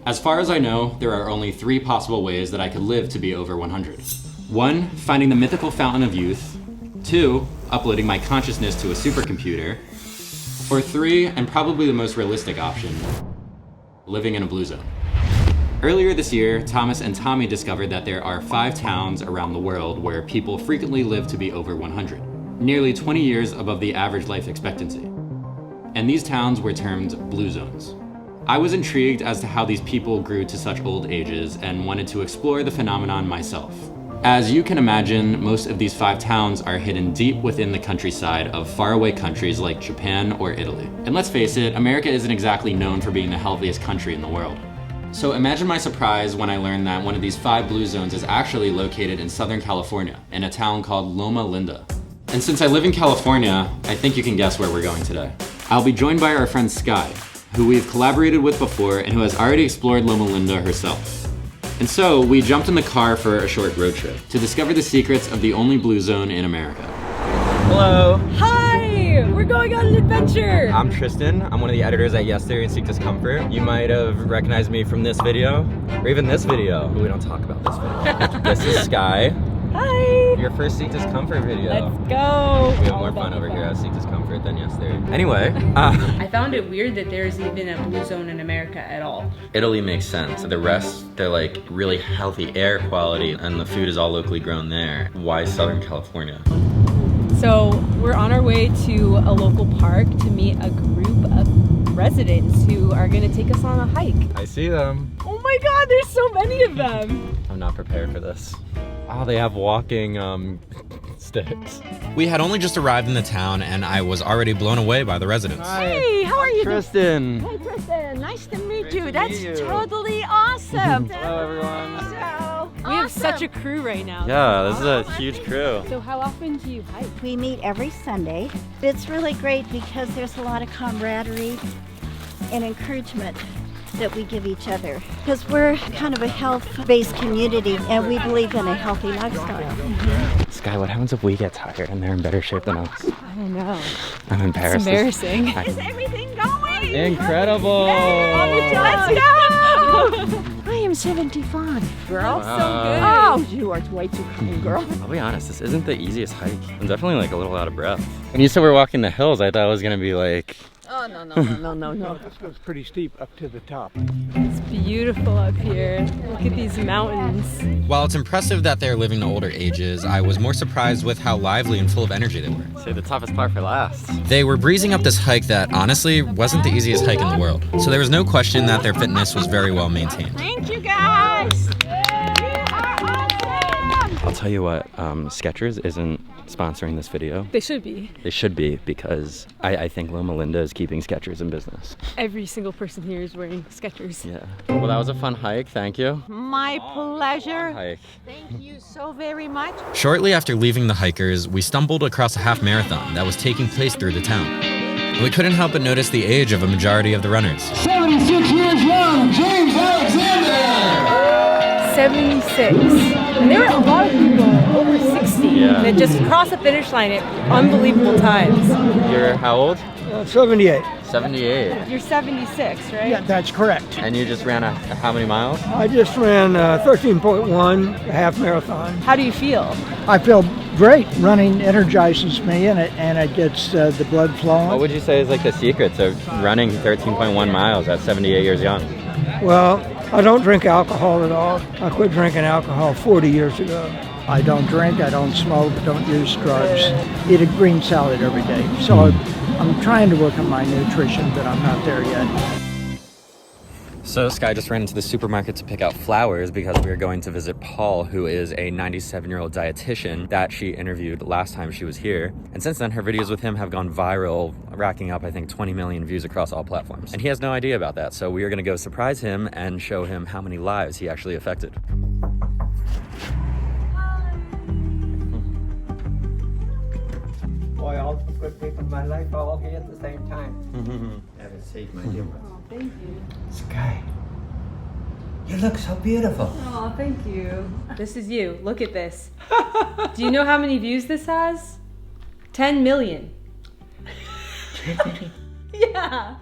As far as I know, there are only 3 possible ways that I could live to be over 100. 1, finding the mythical fountain of youth. 2, uploading my consciousness to a supercomputer. Or 3, and probably the most realistic option, living in a blue zone. Earlier this year, Thomas and Tommy discovered that there are 5 towns around the world where people frequently live to be over 100, nearly 20 years above the average life expectancy. And these towns were termed blue zones. I was intrigued as to how these people grew to such old ages and wanted to explore the phenomenon myself. As you can imagine, most of these 5 towns are hidden deep within the countryside of faraway countries like Japan or Italy. And let's face it, America isn't exactly known for being the healthiest country in the world. So imagine my surprise when I learned that one of these 5 blue zones is actually located in Southern California, in a town called Loma Linda. And since I live in California, I think you can guess where we're going today. I'll be joined by our friend Sky, who we've collaborated with before and who has already explored Loma Linda herself. And so we jumped in the car for a short road trip to discover the secrets of the only blue zone in America. Hello. Hi! We're going on an adventure! I'm Tristan. I'm one of the editors at Yes Theory and Seek Discomfort. You might have recognized me from this video, or even this video, but we don't talk about this video. This is Sky. Hi! Your first Seek Discomfort video. Let's go! We have more fun over here at Seek Discomfort than Yes Theory. Anyway, I found it weird that there's even a blue zone in America at all. Italy makes sense. The rest, they're like really healthy air quality and the food is all locally grown there. Why Southern California? So we're on our way to a local park to meet a group of residents who are gonna take us on a hike. I see them. Oh my god, there's so many of them! I'm not prepared for this. Oh, they have walking sticks. We had only just arrived in the town and I was already blown away by the residents. Hey, how are you? Tristan. Hey Tristan, nice to meet Great you. to That's meet you. totally awesome. Hello everyone. So We have such a crew right now. Yeah, this is a huge crew. So how often do you hike? We meet every Sunday. It's really great because there's a lot of camaraderie and encouragement that we give each other. Because we're kind of a health-based community and we believe in a healthy lifestyle. Sky, what happens if we get tired and they're in better shape than us? I don't know. I'm embarrassed. It's embarrassing. Is everything going? Incredible! Let's go! I am 75, girl. Wow. Oh, you are way too kind, girl. I'll be honest, this isn't the easiest hike. I'm definitely like a little out of breath. When you said we're walking the hills, I thought it was gonna be like... Oh, no. This goes pretty steep up to the top. It's beautiful up here. Look at these mountains. While it's impressive that they're living to older ages, I was more surprised with how lively and full of energy they were. Say the toughest part for last. They were breezing up this hike that honestly wasn't the easiest hike in the world. So there was no question that their fitness was very well maintained. Thank you, guys. You are awesome. I'll tell you what, Skechers isn't sponsoring this video. They should be. They should be, because I think Loma Linda is keeping Skechers in business. Every single person here is wearing Skechers. Yeah. Well, that was a fun hike. Thank you. My pleasure. Hike. Thank you so very much. Shortly after leaving the hikers, we stumbled across a half marathon that was taking place through the town. And we couldn't help but notice the age of a majority of the runners. 76 years young, James Alexander! 76. And there were a lot of people over 60 that just crossed the finish line at unbelievable times. You're how old? 78. 78. You're 76, right? Yeah, that's correct. And you just ran how many miles? I just ran 13.1 half marathon. How do you feel? I feel great. Running energizes me and it gets the blood flowing. What would you say is like the secrets of running 13.1 miles at 78 years young? Well, I don't drink alcohol at all. I quit drinking alcohol 40 years ago. I don't drink, I don't smoke, don't use drugs. Eat a green salad every day. So I'm trying to work on my nutrition, but I'm not there yet. So Sky just ran into the supermarket to pick out flowers because we are going to visit Paul, who is a 97-year-old dietitian that she interviewed last time she was here. And since then, her videos with him have gone viral, racking up, I think, 20 million views across all platforms. And he has no idea about that, so we are going to go surprise him and show him how many lives he actually affected. Boy, all the good people in my life are all here at the same time. Have a seat, my dear one. Oh, thank you. Sky, you look so beautiful. Oh, thank you. This is you. Look at this. Do you know how many views this has? 10 million. Yeah.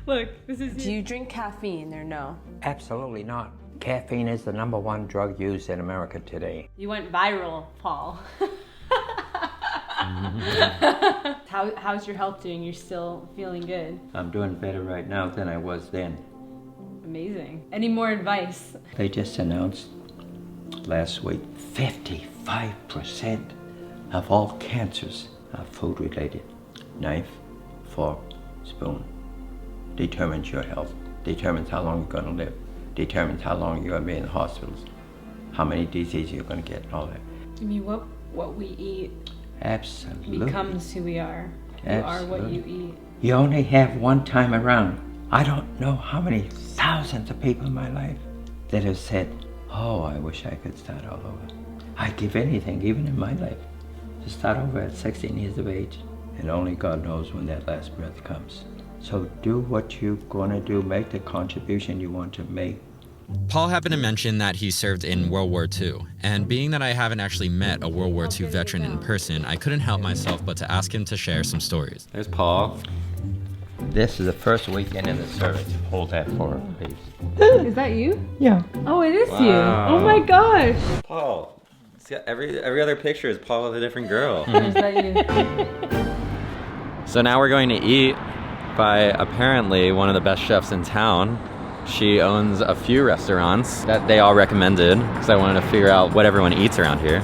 Look, this is Do you drink caffeine or no? Absolutely not. Caffeine is the #1 drug used in America today. You went viral, Paul. How's your health doing? You're still feeling good? I'm doing better right now than I was then. Amazing. Any more advice? They just announced last week 55% of all cancers are food related. Knife, fork, spoon. Determines your health, determines how long you're gonna live, determines how long you're gonna be in the hospitals, how many diseases you're gonna get, and all that. I mean, what we eat Absolutely. becomes who we are. You are what you eat. You only have one time around. I don't know how many thousands of people in my life that have said, oh, I wish I could start all over. I'd give anything, even in my life, to start over at 16 years of age. And only God knows when that last breath comes. So do what you're gonna do, make the contribution you want to make. Paul happened to mention that he served in World War II, and being that I haven't actually met a World War II veteran in person, I couldn't help myself but to ask him to share some stories. There's Paul. This is the first weekend in the service. Hold that for her, please. Is that you? Yeah. Oh, it is you. Wow. Oh my gosh. Paul. It's got every other picture is Paul with a different girl. Is that you? So now we're going to eat by apparently one of the best chefs in town. She owns a few restaurants that they all recommended because I wanted to figure out what everyone eats around here.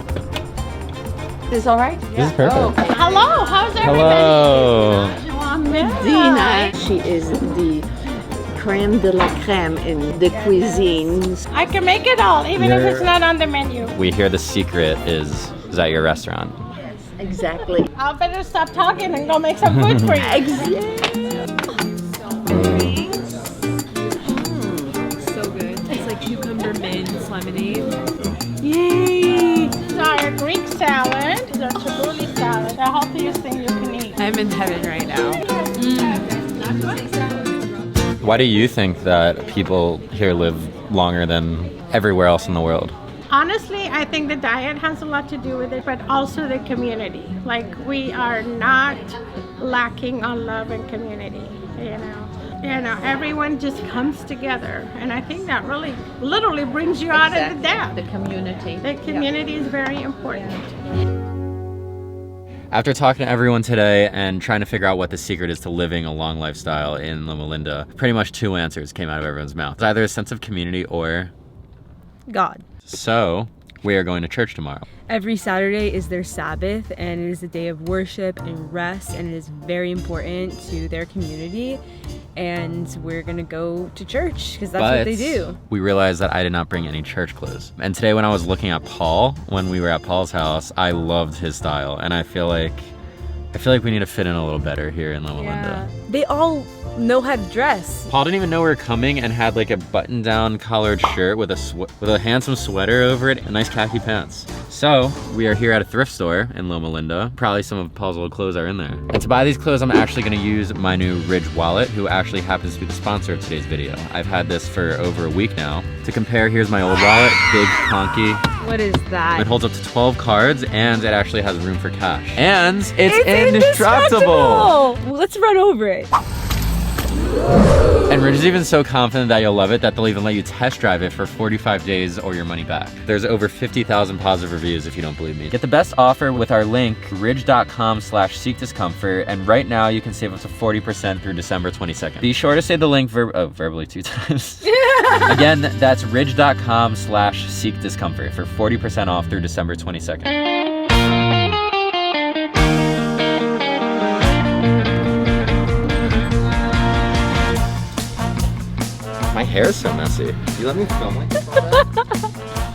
Is this all right? This is perfect. Hello, how's Hello. Dina? She is the creme de la creme in the cuisines. I can make it all, even if it's not on the menu. We hear the secret is at your restaurant. Exactly. I'll better stop talking and go make some food for you. So good. It's like cucumber mint lemonade. Yay! This is our Greek salad. This is our tabbouleh salad. The healthiest thing you can eat. I'm in heaven right now. Why do you think that people here live longer than everywhere else in the world? Honestly, I think the diet has a lot to do with it, but also the community. Like, we are not lacking on love and community, you know. Everyone just comes together, and I think that really literally brings you out of the depth. The community. The community is very important. After talking to everyone today and trying to figure out what the secret is to living a long lifestyle in Loma Linda, pretty much two answers came out of everyone's mouth. It's either a sense of community or God. So, we are going to church tomorrow. Every Saturday is their Sabbath, and it is a day of worship and rest, and it is very important to their community. And we're gonna go to church because that's what they do. We realized that I did not bring any church clothes. And today when I was looking at Paul, when we were at Paul's house, I loved his style, and I feel like we need to fit in a little better here in Loma Linda. They all know how to dress. Paul didn't even know we were coming and had like a button-down collared shirt with a handsome sweater over it and nice khaki pants. So we are here at a thrift store in Loma Linda. Probably some of Paul's old clothes are in there. And to buy these clothes, I'm actually gonna use my new Ridge wallet, who actually happens to be the sponsor of today's video. I've had this for over a week now. To compare, here's my old wallet, big, honky. What is that? It holds up to 12 cards and it actually has room for cash. And it's indestructible! Let's run over it. And Ridge is even so confident that you'll love it that they'll even let you test drive it for 45 days or your money back. There's over 50,000 positive reviews if you don't believe me. Get the best offer with our link, ridge.com/seekdiscomfort, and right now you can save up to 40% through December 22nd. Be sure to say the link verbally 2 times. Again, that's ridge.com/seekdiscomfort for 40% off through December 22nd. My hair is so messy. You let me film like this?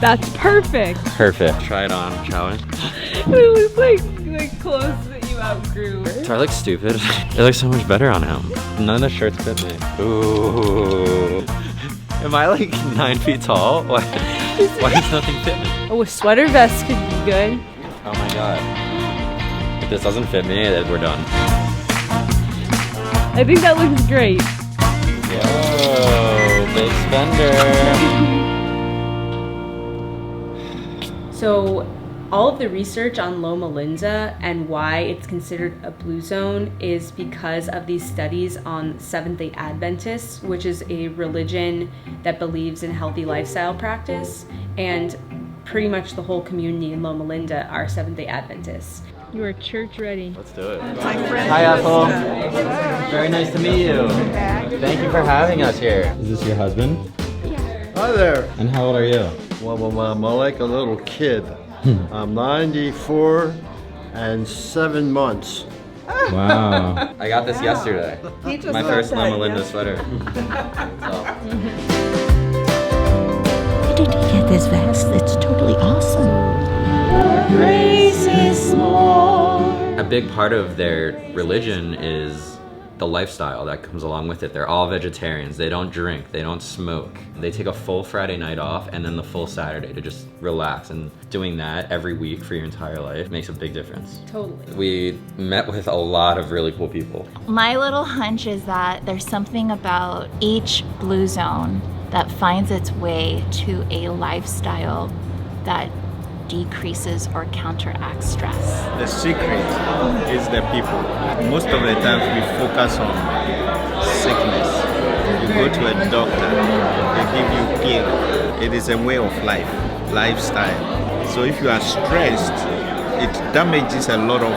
That's perfect. Perfect. Try it on, shall we? It looks like clothes that you outgrew. Do I look stupid? It looks so much better on him. None of the shirts fit me. Ooh. Am I like 9 feet tall? Why does nothing fit me? Oh, a sweater vest could be good. Oh my god. If this doesn't fit me, then we're done. I think that looks great. Yo, big spender. So All of the research on Loma Linda and why it's considered a blue zone is because of these studies on Seventh-day Adventists, which is a religion that believes in healthy lifestyle practice, and pretty much the whole community in Loma Linda are Seventh-day Adventists. You are church ready. Let's do it. Hi, Ethel. Very nice to meet you. Thank you for having us here. Is this your husband? Hi there. And how old are you? Well, I'm like a little kid. I'm 94 and 7 months. Wow. I got this yesterday. My first Loma Linda sweater. Where did you get this vest? It's totally awesome. Grace is small. A big part of their religion is the lifestyle that comes along with it. They're all vegetarians. They don't drink. They don't smoke. They take a full Friday night off and then the full Saturday to just relax. And doing that every week for your entire life makes a big difference. Totally. We met with a lot of really cool people. My little hunch is that there's something about each blue zone that finds its way to a lifestyle that decreases or counteracts stress. The secret is the people. Most of the times we focus on sickness. You go to a doctor, they give you pill. It is a way of life, lifestyle. So if you are stressed, it damages a lot of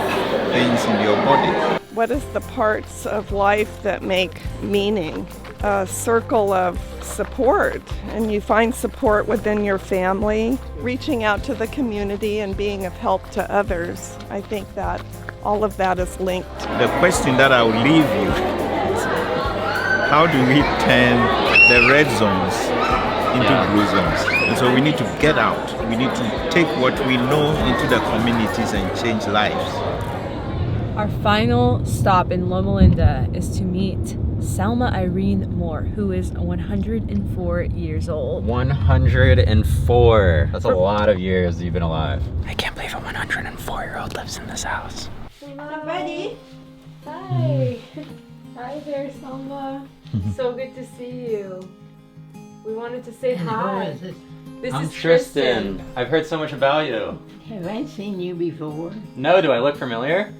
things in your body. What is the parts of life that make meaning? A circle of support, and you find support within your family, reaching out to the community and being of help to others. I think that all of that is linked. The question that I will leave you is, how do we turn the red zones into blue zones? And so we need to get out. We need to take what we know into the communities and change lives. Our final stop in Loma Linda is to meet Selma Irene Moore, who is 104 years old. 104. That's a lot of years you've been alive. I can't believe a 104-year-old lives in this house. Buddy. Hi. Hi there, Selma. So good to see you. We wanted to say hi. This I'm is Tristan. I've heard so much about you. Have I seen you before? No, do I look familiar?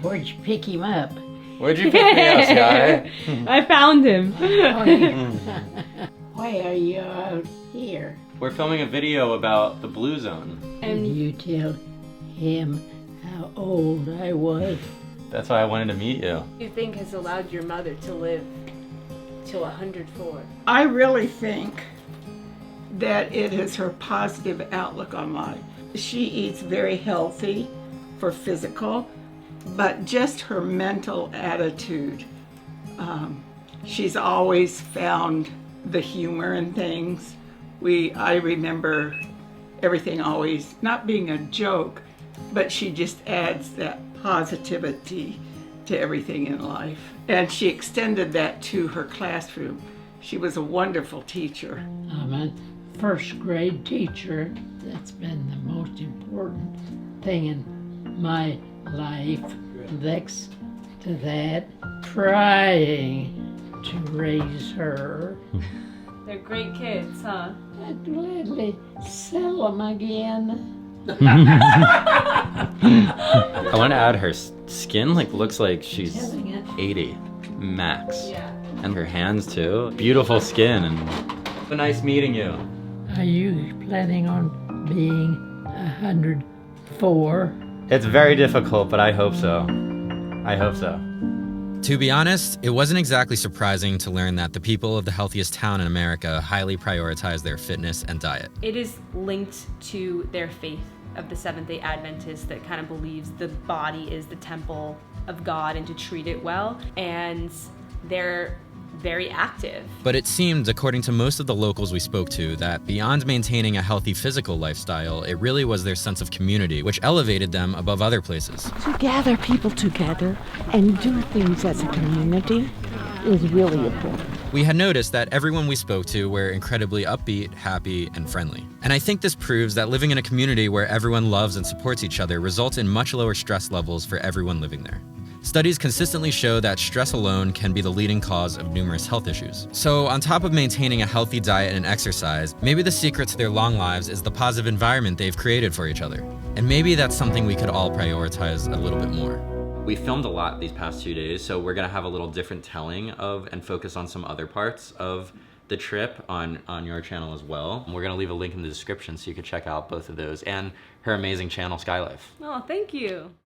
Where'd you pick him up? Where'd you pick me up, Sky? I found him. Why are you out here? We're filming a video about the Blue Zone. And you tell him how old I was? That's why I wanted to meet you. What do you think has allowed your mother to live till 104? I really think that it is her positive outlook on life. She eats very healthy for physical, but just her mental attitude. She's always found the humor in things. I remember everything always not being a joke, but she just adds that positivity to everything in life. And she extended that to her classroom. She was a wonderful teacher. I'm a first grade teacher. That's been the most important thing in my life. Next to that, trying to raise her. They're great kids, huh? I'd gladly sell them again. I want to add her skin looks like she's 80 max. Yeah. And her hands too. Beautiful skin. And nice meeting you. Are you planning on being 104? It's very difficult, but I hope so. I hope so. To be honest, it wasn't exactly surprising to learn that the people of the healthiest town in America highly prioritize their fitness and diet. It is linked to their faith of the Seventh-day Adventists that kind of believes the body is the temple of God and to treat it well, and they're very active. But it seemed, according to most of the locals we spoke to, that beyond maintaining a healthy physical lifestyle, it really was their sense of community, which elevated them above other places. To gather people together and do things as a community is really important. We had noticed that everyone we spoke to were incredibly upbeat, happy, and friendly. And I think this proves that living in a community where everyone loves and supports each other results in much lower stress levels for everyone living there. Studies consistently show that stress alone can be the leading cause of numerous health issues. So on top of maintaining a healthy diet and exercise, maybe the secret to their long lives is the positive environment they've created for each other. And maybe that's something we could all prioritize a little bit more. We filmed a lot these past 2 days, so we're gonna have a little different telling of and focus on some other parts of the trip on your channel as well. We're gonna leave a link in the description so you can check out both of those and her amazing channel, Skylife. Oh, thank you.